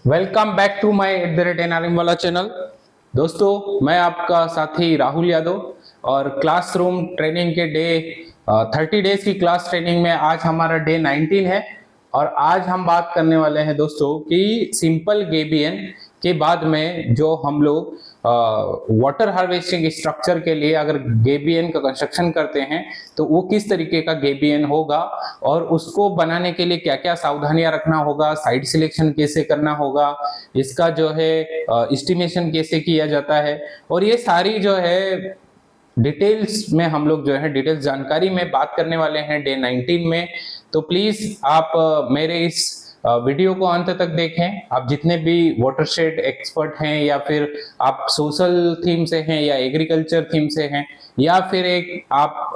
Welcome back to my @NRM वाला channel. दोस्तों, मैं आपका साथी राहुल यादव और क्लासरूम ट्रेनिंग के डे 30 डेज की क्लास ट्रेनिंग में आज हमारा डे 19 है। और आज हम बात करने वाले हैं दोस्तों कि सिंपल गेबियन के बाद में जो हम लोग वाटर हार्वेस्टिंग स्ट्रक्चर के लिए अगर गेबियन का कंस्ट्रक्शन करते हैं तो वो किस तरीके का गेबियन होगा और उसको बनाने के लिए क्या क्या सावधानियां रखना होगा, साइट सिलेक्शन कैसे करना होगा, इसका जो है एस्टिमेशन कैसे किया जाता है, और ये सारी जो है डिटेल्स में हम लोग जो है डिटेल्स जानकारी में बात करने वाले हैं डे 19 में। तो प्लीज आप मेरे इस वीडियो को अंत तक देखें। आप जितने भी वाटरशेड एक्सपर्ट हैं या फिर आप सोशल थीम से हैं या एग्रीकल्चर थीम से हैं या फिर एक आप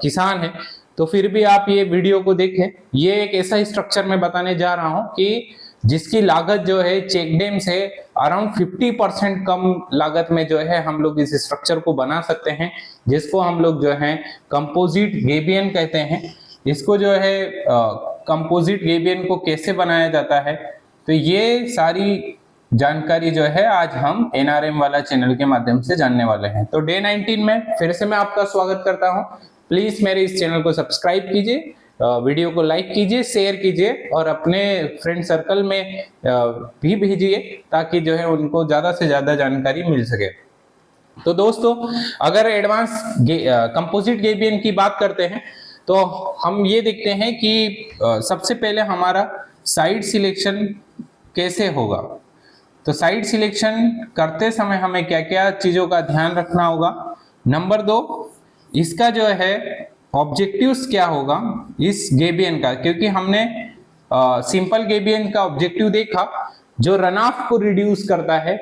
किसान हैं, तो फिर भी आप ये वीडियो को देखें। ये एक ऐसा स्ट्रक्चर मैं बताने जा रहा हूं कि जिसकी लागत जो है चेक डैम से अराउंड 50% कम लागत में जो है हम लोग इस स्ट्रक्चर को बना सकते हैं, जिसको हम लोग जो है कंपोजिट गेबियन कहते हैं। इसको जो है कंपोजिट गेबियन को कैसे बनाया जाता है, तो ये सारी जानकारी जो है आज हम एनआरएम वाला चैनल के माध्यम से जानने वाले हैं। तो डे 19 में फिर से मैं आपका स्वागत करता हूं। प्लीज मेरे इस चैनल को सब्सक्राइब कीजिए, वीडियो को लाइक कीजिए, शेयर कीजिए और अपने फ्रेंड सर्कल में भी भेजिए ताकि जो है उनको ज्यादा से ज्यादा जानकारी मिल सके। तो दोस्तों, अगर एडवांस कंपोजिट गेबियन की बात करते हैं तो हम ये देखते हैं कि सबसे पहले हमारा साइट सिलेक्शन कैसे होगा। तो साइट सिलेक्शन करते समय हमें क्या क्या चीजों का ध्यान रखना होगा। नंबर 2, इसका जो है ऑब्जेक्टिव्स क्या होगा इस गेबियन का, क्योंकि हमने सिंपल गेबियन का ऑब्जेक्टिव देखा जो रन ऑफ को रिड्यूस करता है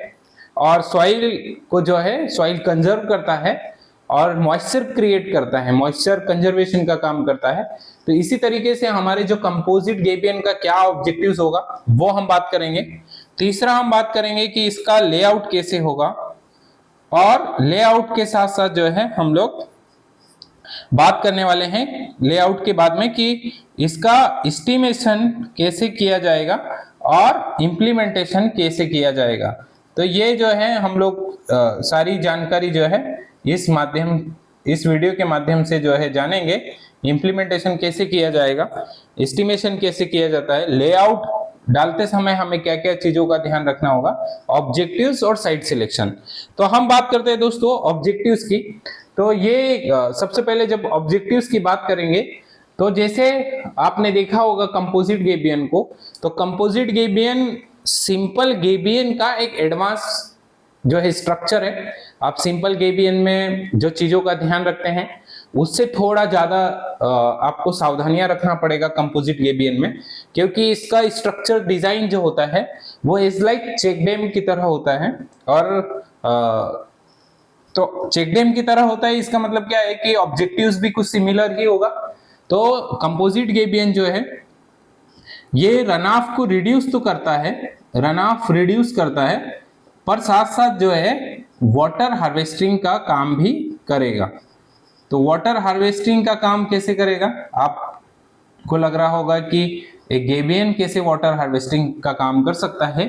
और सॉइल को जो है सॉइल कंजर्व करता है और मॉइस्चर क्रिएट करता है, मॉइस्चर कंजर्वेशन का काम करता है। तो इसी तरीके से हमारे जो कंपोजिट गेबियन का क्या ऑब्जेक्टिव्स होगा वो हम बात करेंगे। तीसरा, हम बात करेंगे कि इसका लेआउट कैसे होगा, और लेआउट के साथ साथ जो है हम लोग बात करने वाले हैं लेआउट के बाद में कि इसका एस्टिमेशन कैसे किया जाएगा और इम्प्लीमेंटेशन कैसे किया जाएगा। तो ये जो है हम लोग सारी जानकारी जो है इस वीडियो के माध्यम से जो है जानेंगे। इम्प्लीमेंटेशन कैसे किया जाएगा, एस्टिमेशन कैसे किया जाता है, लेआउट डालते समय हमें क्या क्या चीजों का ध्यान रखना होगा, ऑब्जेक्टिव्स और साइट सिलेक्शन। तो हम बात करते हैं दोस्तों ऑब्जेक्टिव्स की। तो ये सबसे पहले जब ऑब्जेक्टिव्स की बात करेंगे तो जैसे आपने देखा होगा कंपोजिट गेबियन को, तो कंपोजिट गेबियन सिंपल गेबियन का एक एडवांस जो है स्ट्रक्चर है। आप सिंपल गेबियन में जो चीजों का ध्यान रखते हैं उससे थोड़ा ज्यादा आपको सावधानियां रखना पड़ेगा कंपोजिट गेबियन में, क्योंकि इसका स्ट्रक्चर डिजाइन जो होता है वो इज लाइक चेक डैम की तरह होता है। और तो चेक डैम की तरह होता है, इसका मतलब क्या है कि ऑब्जेक्टिव्स भी कुछ सिमिलर ही होगा। तो कंपोजिट गेबियन जो है ये रन ऑफ को रिड्यूस तो करता है, रन ऑफ रिड्यूस करता है, पर साथ साथ जो है वाटर हार्वेस्टिंग का काम भी करेगा। तो वाटर हार्वेस्टिंग का काम कैसे करेगा, आपको लग रहा होगा कि एक गेबियन कैसे वाटर हार्वेस्टिंग का काम कर सकता है।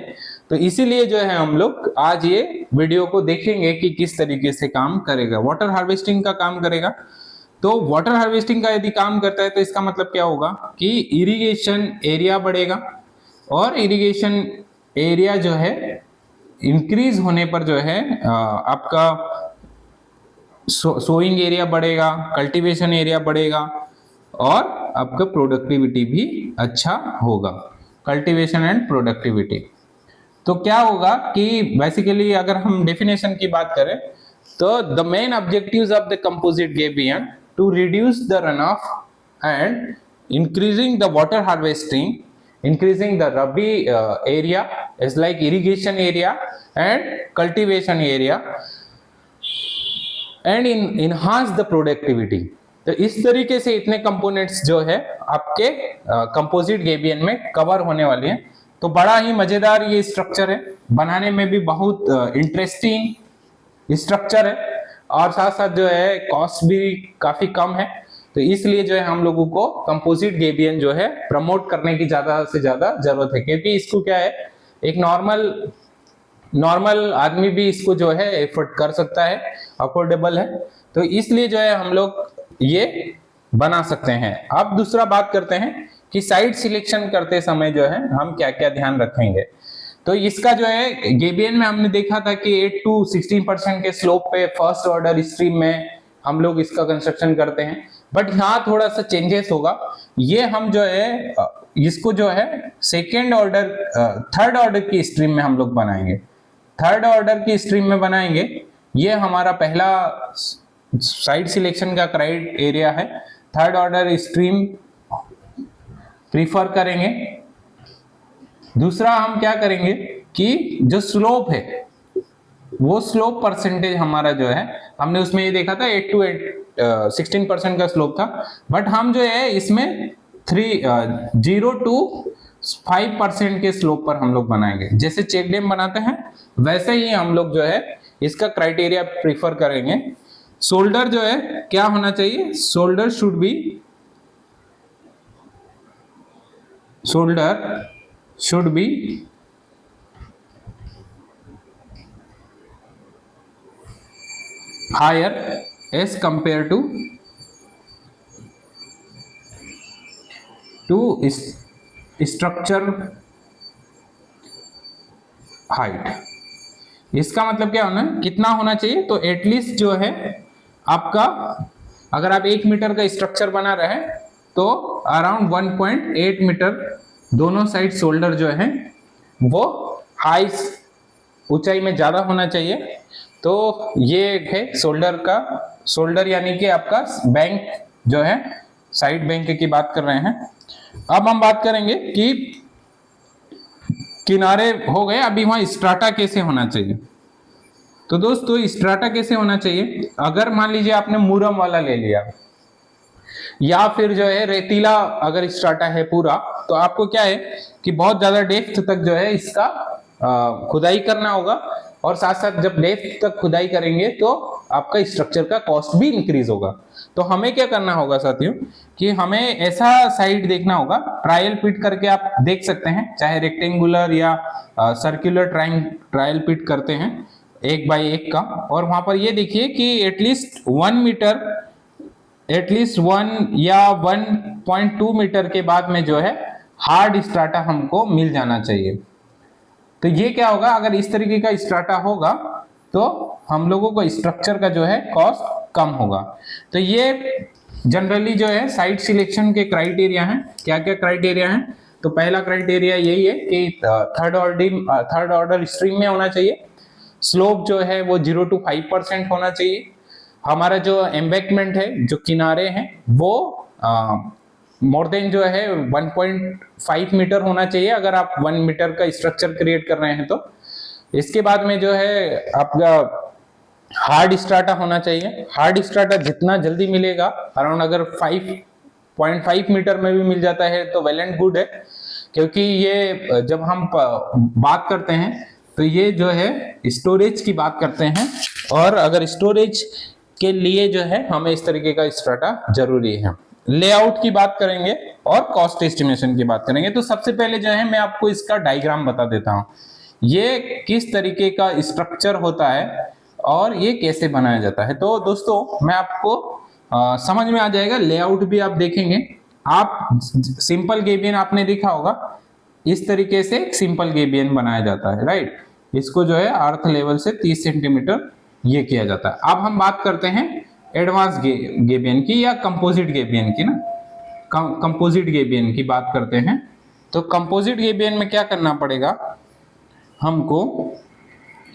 तो इसीलिए जो है हम लोग आज ये वीडियो को देखेंगे कि किस तरीके से काम करेगा, वाटर हार्वेस्टिंग का काम करेगा। तो वाटर हार्वेस्टिंग का यदि काम करता है तो इसका मतलब क्या होगा कि इरिगेशन एरिया बढ़ेगा, और इरिगेशन एरिया जो है इंक्रीज होने पर जो है आपका सोइंग एरिया बढ़ेगा, कल्टीवेशन एरिया बढ़ेगा और आपका प्रोडक्टिविटी भी अच्छा होगा, कल्टीवेशन एंड प्रोडक्टिविटी। तो क्या होगा कि बेसिकली अगर हम डेफिनेशन की बात करें तो the main objectives of the composite gabion to reduce the run off and increasing the water harvesting, increasing the rabi area is like irrigation area and cultivation area and enhance the productivity। तो इस तरीके से इतने components जो है आपके composite gabion में cover होने वाले हैं। तो बड़ा ही मजेदार ये स्ट्रक्चर है, बनाने में भी बहुत इंटरेस्टिंग स्ट्रक्चर है और साथ साथ जो है कॉस्ट भी काफी कम है। तो इसलिए जो है हम लोगों को कंपोजिट गेबियन जो है प्रमोट करने की ज्यादा से ज्यादा जरूरत है, क्योंकि इसको क्या है एक नॉर्मल आदमी भी इसको जो है एफोर्ड कर सकता है, अफोर्डेबल है। तो इसलिए जो है हम लोग ये बना सकते हैं। अब दूसरा बात करते हैं कि साइट सिलेक्शन करते समय जो है हम क्या क्या ध्यान रखेंगे। तो इसका जो है गेबियन में हमने देखा था कि 8 to 16% के स्लोप पे फर्स्ट ऑर्डर स्ट्रीम में हम लोग इसका कंस्ट्रक्शन करते हैं, बट यहाँ थोड़ा सा चेंजेस होगा। ये हम जो है इसको जो है सेकेंड ऑर्डर थर्ड ऑर्डर की स्ट्रीम में हम लोग बनाएंगे, थर्ड ऑर्डर की स्ट्रीम में बनाएंगे। ये हमारा पहला साइट सिलेक्शन का क्राइटेरिया है, थर्ड ऑर्डर स्ट्रीम प्रीफर करेंगे। दूसरा हम क्या करेंगे कि जो स्लोप है वो स्लोप परसेंटेज हमारा जो है, हमने उसमें ये देखा था 8 to 16% का स्लोप था, बट हम जो है इसमें 0 to 5% के स्लोप पर हम लोग बनाएंगे। जैसे चेक डैम बनाते हैं वैसे ही हम लोग जो है इसका क्राइटेरिया प्रीफर करेंगे। शोल्डर जो है क्या होना चाहिए, shoulder should be higher as compared to structure height। इसका मतलब क्या होना है, कितना होना चाहिए, तो एटलीस्ट जो है आपका, अगर आप 1 मीटर का स्ट्रक्चर बना रहे हैं तो अराउंड 1.8 मीटर दोनों साइड शोल्डर जो है वो हाई ऊंचाई में ज्यादा होना चाहिए। तो ये है शोल्डर यानी कि आपका बैंक जो है साइड बैंक की बात कर रहे हैं। अब हम बात करेंगे कि किनारे हो गए, अभी वहां स्ट्राटा कैसे होना चाहिए। तो दोस्तों स्ट्राटा कैसे होना चाहिए, अगर मान लीजिए आपने मुरम वाला ले लिया या फिर जो है रेतीला अगर स्ट्राटा है पूरा, तो आपको क्या है कि बहुत ज्यादा डेप्थ तक जो है इसका खुदाई करना होगा, और साथ साथ जब डेप्थ तक खुदाई करेंगे तो आपका स्ट्रक्चर का कॉस्ट भी इंक्रीज होगा। तो हमें क्या करना होगा साथियों कि हमें ऐसा साइड देखना होगा, ट्रायल पिट करके आप देख सकते हैं, चाहे रेक्टेंगुलर या सर्कुलर ट्रायल पिट करते हैं 1 by 1 का, और वहां पर ये देखिए कि एटलीस्ट 1 मीटर, एटलीस्ट 1 या 1.2 मीटर के बाद में जो है हार्ड स्ट्राटा हमको मिल जाना चाहिए। तो ये क्या होगा, अगर इस तरीके का स्ट्राटा होगा तो हम लोगों को स्ट्रक्चर का जो है कॉस्ट कम होगा। तो ये जनरली जो है साइट सिलेक्शन के क्राइटेरिया हैं। क्या क्या क्राइटेरिया हैं, तो पहला क्राइटेरिया यही है कि थर्ड ऑर्डर स्ट्रीम में होना चाहिए, स्लोप जो है वो 0 to 5% होना चाहिए, हमारा जो एम्बैंकमेंट है, जो किनारे हैं वो मोर देन जो है 1.5 मीटर होना चाहिए अगर आप 1 मीटर का स्ट्रक्चर क्रिएट कर रहे हैं तो। इसके बाद में जो है आपका हार्ड स्ट्राटा होना चाहिए। हार्ड स्ट्राटा जितना जल्दी मिलेगा, अराउंड अगर 5.5 मीटर में भी मिल जाता है तो वेल एंड गुड है, क्योंकि ये जब हम बात करते हैं तो ये जो है स्टोरेज की बात करते हैं, और अगर स्टोरेज के लिए जो है हमें इस तरीके का स्ट्राटा जरूरी है। लेआउट की बात करेंगे और कॉस्ट एस्टिमेशन की बात करेंगे। तो सबसे पहले जो है मैं आपको इसका डायग्राम बता देता हूं, ये किस तरीके का स्ट्रक्चर होता है और ये कैसे बनाया जाता है। तो दोस्तों मैं आपको समझ में आ जाएगा, लेआउट भी आप देखेंगे। आप सिंपल गेबियन आपने देखा होगा, इस तरीके से एक सिंपल गेबियन बनाया जाता है, राइट। इसको जो है अर्थ लेवल से 30 सेंटीमीटर ये किया जाता है। अब हम बात करते हैं एडवांस गेबियन की या कंपोजिट गेबियन की ना, कंपोजिट गेबियन की बात करते हैं। तो कंपोजिट गेबियन में क्या करना पड़ेगा, हमको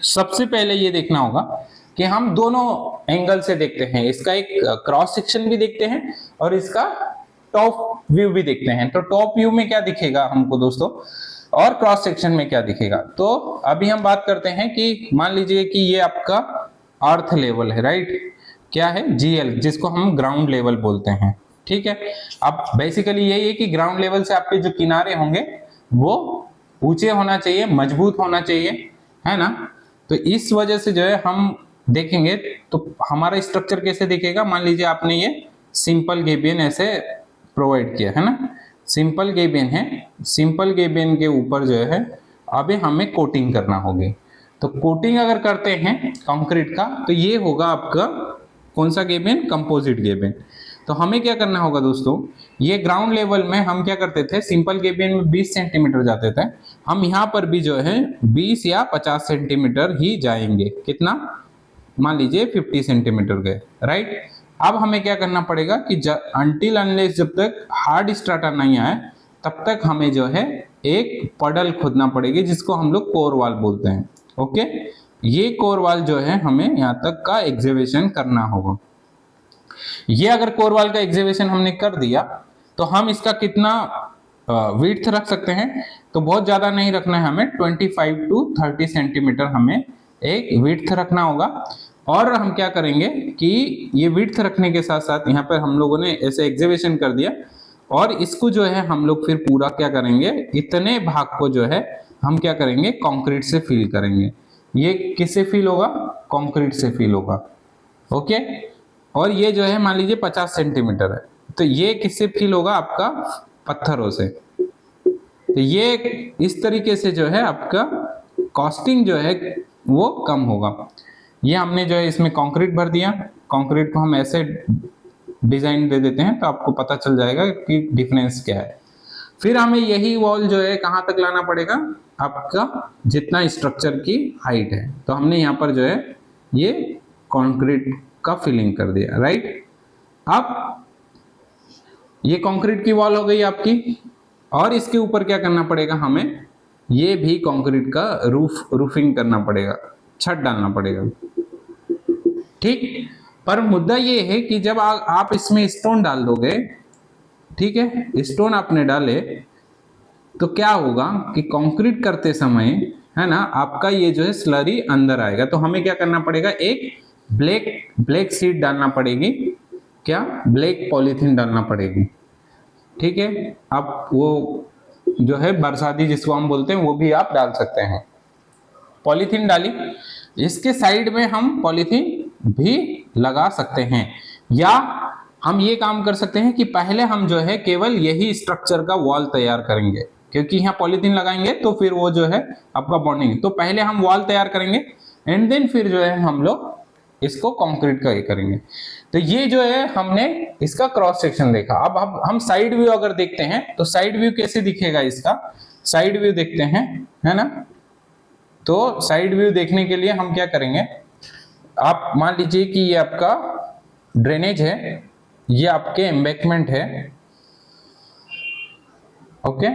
सबसे पहले ये देखना होगा कि हम दोनों एंगल से देखते हैं, इसका एक क्रॉस सेक्शन भी देखते हैं और इसका टॉप व्यू भी देखते हैं। तो टॉप व्यू में क्या दिखेगा हमको दोस्तों, और क्रॉस सेक्शन में क्या दिखेगा। तो अभी हम बात करते हैं कि मान लीजिए कि ये आपका अर्थ लेवल है, राइट, क्या है GL, जिसको हम ग्राउंड लेवल बोलते हैं, ठीक है। अब बेसिकली यही है कि ग्राउंड लेवल से आपके जो किनारे होंगे वो ऊंचे होना चाहिए, मजबूत होना चाहिए, है ना। तो इस वजह से जो है हम देखेंगे तो हमारा स्ट्रक्चर कैसे दिखेगा। मान लीजिए आपने ये सिंपल गेबियन ऐसे प्रोवाइड किया है ना, सिंपल गेबियन है, सिंपल गेबियन के ऊपर जो है अभी हमें कोटिंग करना होगी। तो कोटिंग अगर करते हैं कंक्रीट का तो ये होगा आपका कौन सा गेबिन, कंपोजिट गेबिन। तो हमें क्या करना होगा दोस्तों, ये ग्राउंड लेवल में हम क्या करते थे, सिंपल गेबिन में 20 सेंटीमीटर जाते थे, हम यहाँ पर भी जो है 20 या 50 सेंटीमीटर ही जाएंगे। कितना, मान लीजिए 50 सेंटीमीटर गए, राइट। अब हमें क्या करना पड़ेगा कि अनटिल अनलेस जब तक हार्ड स्ट्राटा नहीं आए तब तक हमें जो है एक पडल खोदना पड़ेगी, जिसको हम लोग कोर वाल बोलते हैं। ओके, ये कोर वाल जो है हमें यहाँ तक का एग्जीवेशन करना होगा। ये अगर कोर वाल का एग्जीवेशन हमने कर दिया तो हम इसका कितना विड्थ रख सकते हैं, तो बहुत ज्यादा नहीं रखना है हमें, 25 टू 30 सेंटीमीटर हमें एक विड्थ रखना होगा। और हम क्या करेंगे कि ये विड्थ रखने के साथ साथ यहाँ पर हम लोगों ने ऐसे एग्जीवेशन कर दिया, और इसको जो है हम लोग फिर पूरा क्या करेंगे, इतने भाग को जो है हम क्या करेंगे, कंक्रीट से फिल करेंगे। ये किससे फिल होगा, कंक्रीट से फिल होगा। ओके, और ये जो है मान लीजिए 50 सेंटीमीटर है, तो ये किससे फिल होगा, आपका पत्थरों से। तो ये इस तरीके से जो है आपका कॉस्टिंग जो है वो कम होगा। ये हमने जो है इसमें कंक्रीट भर दिया, कंक्रीट को हम ऐसे डिजाइन दे देते हैं तो आपको पता चल जाएगा कि डिफरेंस क्या है। फिर हमें यही वॉल जो है कहाँ तक लाना पड़ेगा, आपका जितना स्ट्रक्चर की हाइट है। तो हमने यहाँ पर जो है ये कंक्रीट का फिलिंग कर दिया, राइट। अब ये कंक्रीट की वॉल हो गई आपकी, और इसके ऊपर क्या करना पड़ेगा, हमें ये भी कंक्रीट का रूफिंग करना पड़ेगा, छत डालना पड़ेगा, ठीक। पर मुद्दा ये है कि जब आप इसमें स्टोन डाल दोगे, ठीक है, स्टोन आपने डाले तो क्या होगा कि कंक्रीट करते समय है ना, आपका ये जो है स्लरी अंदर आएगा। तो हमें क्या करना पड़ेगा, एक ब्लैक सीट डालना पड़ेगी, क्या, ब्लैक पॉलीथीन डालना पड़ेगी, ठीक है। आप वो जो है बरसाती जिसको हम बोलते हैं वो भी आप डाल सकते हैं। पॉलीथीन डाली, इसके साइड में हम पॉलीथीन भी लगा सकते हैं, या हम ये काम कर सकते हैं कि पहले हम जो है केवल यही स्ट्रक्चर का वॉल तैयार करेंगे, क्योंकि यहाँ पॉलीथीन लगाएंगे तो फिर वो जो है आपका बॉन्डिंग, तो पहले हम वॉल तैयार करेंगे एंड देन फिर जो है हम लोग इसको कंक्रीट का ये करेंगे। तो ये जो है हमने इसका क्रॉस सेक्शन देखा। अब हम साइड व्यू अगर देखते हैं तो साइड व्यू कैसे दिखेगा, इसका साइड व्यू देखते हैं, है ना। तो साइड व्यू देखने के लिए हम क्या करेंगे, आप मान लीजिए कि ये आपका ड्रेनेज है, ये आपके एम्बैंकमेंट है, ओके,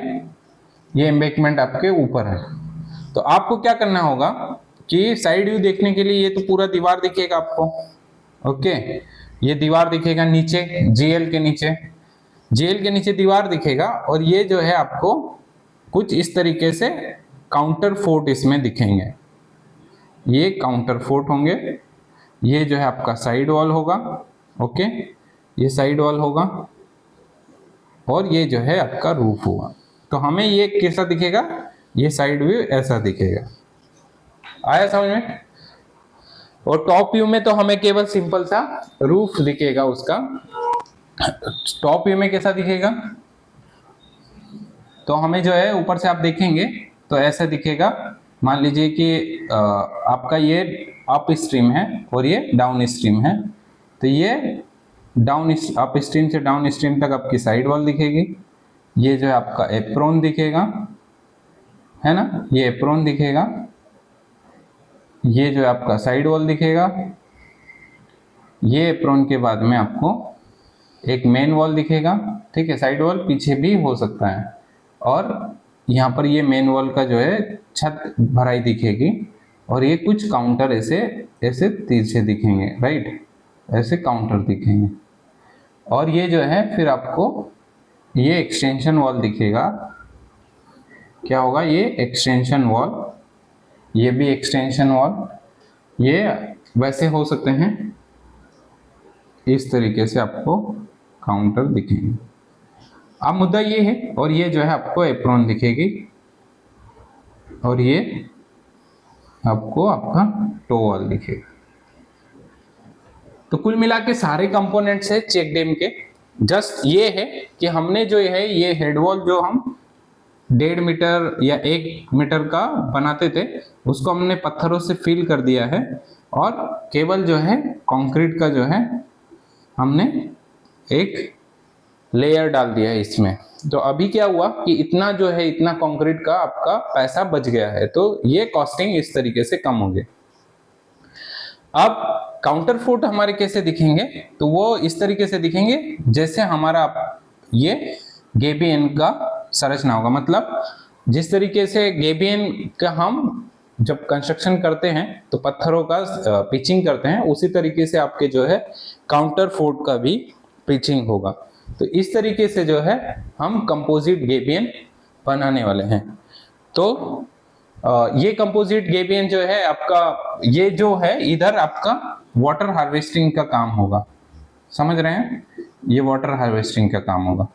ये एम्बैंकमेंट आपके ऊपर है। तो आपको क्या करना होगा कि साइड व्यू देखने के लिए ये तो पूरा दीवार दिखेगा आपको, ओके, ये दीवार दिखेगा नीचे, जेएल के नीचे दीवार दिखेगा, और ये जो है आपको कुछ इस तरीके से काउंटर फोर्ट इसमें दिखेंगे, ये काउंटर फोर्ट होंगे। ये जो है आपका साइड वॉल होगा, ओके, ये साइड वॉल होगा, और ये जो है आपका रूफ होगा। तो हमें ये कैसा दिखेगा, ये साइड व्यू ऐसा दिखेगा, आया समझ में। और टॉप व्यू में तो हमें केवल सिंपल सा रूफ दिखेगा उसका। टॉप व्यू में कैसा दिखेगा, तो हमें जो है ऊपर से आप देखेंगे तो ऐसा दिखेगा। मान लीजिए कि आपका ये अप स्ट्रीम है और ये डाउन स्ट्रीम है, तो ये अप स्ट्रीम से डाउन स्ट्रीम तक आपकी साइड वॉल दिखेगी। ये जो है आपका एप्रोन दिखेगा, है ना, ये एप्रोन दिखेगा। ये जो है आपका साइड वॉल दिखेगा। ये एप्रोन के बाद में आपको एक मेन वॉल दिखेगा, ठीक है, साइड वॉल पीछे भी हो सकता है। और यहाँ पर ये मेन वॉल का जो है छत भराई दिखेगी, और ये कुछ काउंटर ऐसे ऐसे तिरछे दिखेंगे, राइट, ऐसे काउंटर दिखेंगे। और ये जो है फिर आपको ये एक्सटेंशन वॉल दिखेगा, क्या होगा, ये एक्सटेंशन वॉल, ये भी एक्सटेंशन वॉल, ये वैसे हो सकते हैं, इस तरीके से आपको काउंटर दिखेंगे। अब मुद्दा ये है, और ये जो है आपको एप्रोन दिखेगी, और ये आपको आपका टो वॉल दिखेगा। तो कुल मिला के सारे कंपोनेंट्स है चेक डैम के। जस्ट ये है कि हमने जो है ये हेड वॉल जो हम 1.5 मीटर या 1 मीटर का बनाते थे, उसको हमने पत्थरों से फिल कर दिया है और केवल जो है कंक्रीट का जो है हमने एक लेयर डाल दिया है इसमें। तो अभी क्या हुआ कि इतना जो है, इतना कंक्रीट का आपका पैसा बच गया है, तो ये कॉस्टिंग इस तरीके से कम होगी। अब काउंटर फुट हमारे कैसे दिखेंगे, तो वो इस तरीके से दिखेंगे जैसे हमारा ये गेबियन का संरचना होगा। मतलब जिस तरीके से गेबियन का हम जब कंस्ट्रक्शन करते हैं तो पत्थरों का पिचिंग करते हैं, उसी तरीके से आपके जो है काउंटर फोर्ट का भी पिचिंग होगा। तो इस तरीके से जो है हम कंपोजिट गेबियन बनाने वाले हैं। तो ये कंपोजिट गेबियन जो है आपका, ये जो है इधर आपका वाटर हार्वेस्टिंग का काम होगा, समझ रहे हैं, ये वाटर हार्वेस्टिंग का काम होगा।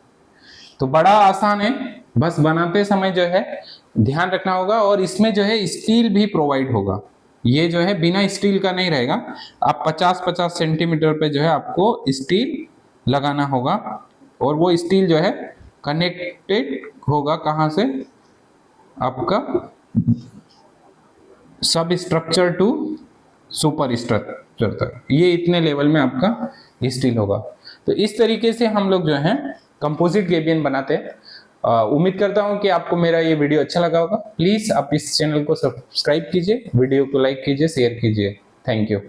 तो बड़ा आसान है, बस बनाते समय जो है ध्यान रखना होगा। और इसमें जो है स्टील भी प्रोवाइड होगा, ये जो है बिना स्टील का नहीं रहेगा। आप 50-50 सेंटीमीटर पे जो है आपको स्टील लगाना होगा, और वो स्टील जो है कनेक्टेड होगा कहाँ से, आपका सब स्ट्रक्चर टू सुपर स्ट्रक्चर तक, ये इतने लेवल में आपका स्टील होगा। तो इस तरीके से हम लोग जो है कंपोजिट गेबियन बनाते हैं। उम्मीद करता हूं कि आपको मेरा ये वीडियो अच्छा लगा होगा। प्लीज आप इस चैनल को सब्सक्राइब कीजिए, वीडियो को लाइक कीजिए, शेयर कीजिए। Thank you.